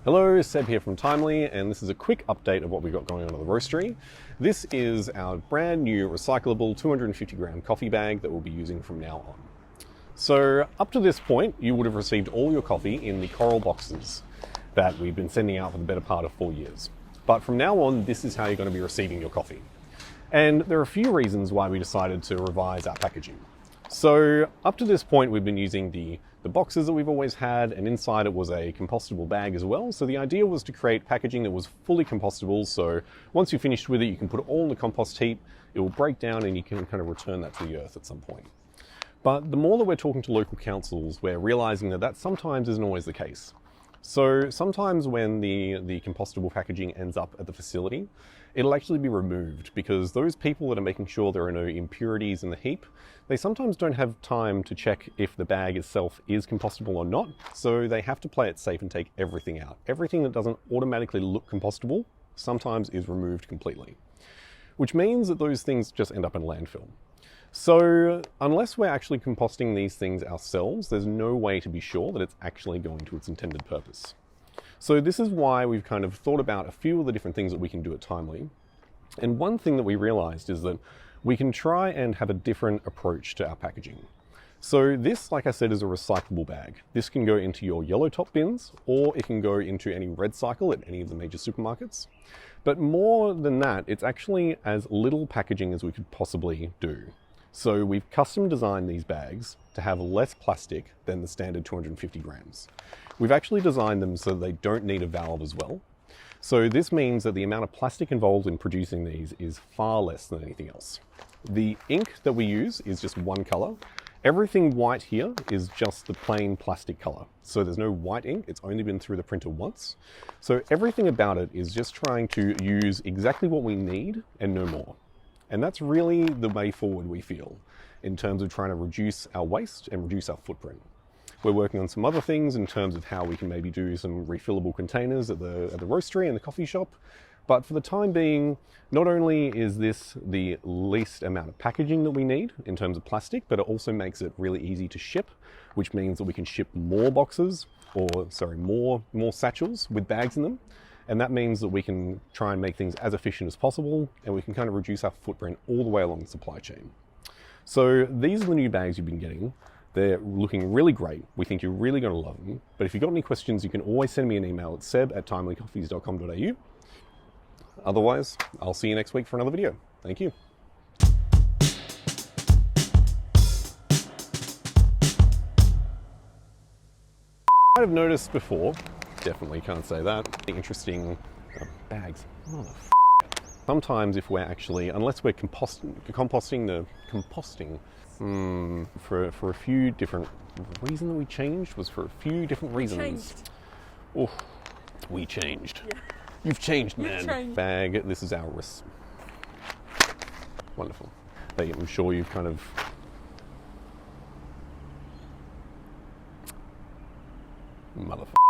Hello, Seb here from Timely, and this is a quick update of what we've got going on at the roastery. This is our brand new recyclable 250 gram coffee bag that we'll be using from now on. So up to this point, you would have received all your coffee in the coral boxes that we've been sending out for the better part of 4 years. But from now on, this is how you're going to be receiving your coffee. And there are a few reasons why we decided to revise our packaging. So up to this point, we've been using the boxes that we've always had, and inside it was a compostable bag as well. So the idea was to create packaging that was fully compostable. So once you're finished with it, you can put it all in the compost heap, it will break down and you can kind of return that to the earth at some point. But the more that we're talking to local councils, we're realizing that sometimes isn't always the case. So sometimes when the compostable packaging ends up at the facility, it'll actually be removed because those people that are making sure there are no impurities in the heap, they sometimes don't have time to check if the bag itself is compostable or not. So they have to play it safe and take everything out. Everything that doesn't automatically look compostable sometimes is removed completely, which means that those things just end up in landfill. So unless we're actually composting these things ourselves, there's no way to be sure that it's actually going to its intended purpose. So this is why we've kind of thought about a few of the different things that we can do at Timely. And one thing that we realized is that we can try and have a different approach to our packaging. So this, like I said, is a recyclable bag. This can go into your yellow top bins, or it can go into any red cycle at any of the major supermarkets. But more than that, it's actually as little packaging as we could possibly do. So we've custom designed these bags to have less plastic than the standard 250 grams. We've actually designed them so they don't need a valve as well. So this means that the amount of plastic involved in producing these is far less than anything else. The ink that we use is just one color. Everything white here is just the plain plastic color. So there's no white ink, it's only been through the printer once. So everything about it is just trying to use exactly what we need and no more. And that's really the way forward, we feel, in terms of trying to reduce our waste and reduce our footprint. We're working on some other things in terms of how we can maybe do some refillable containers at the roastery and the coffee shop. But for the time being, not only is this the least amount of packaging that we need in terms of plastic, but it also makes it really easy to ship, which means that we can ship more boxes, more satchels with bags in them. And that means that we can try and make things as efficient as possible, and we can kind of reduce our footprint all the way along the supply chain. So these are the new bags you've been getting. They're looking really great. We think you're really going to love them. But if you've got any questions, you can always send me an email at seb@timelycoffees.com.au. Otherwise, I'll see you next week for another video. Thank you. You might have noticed before, definitely can't say that, interesting bags. Oh, sometimes if we're actually, unless we're composting for a few different reasons that we changed was for a few different reasons. We changed. Yeah. You've changed, man. Bag. This is our wrist. Wonderful. I'm sure you've kind of. Motherfucker.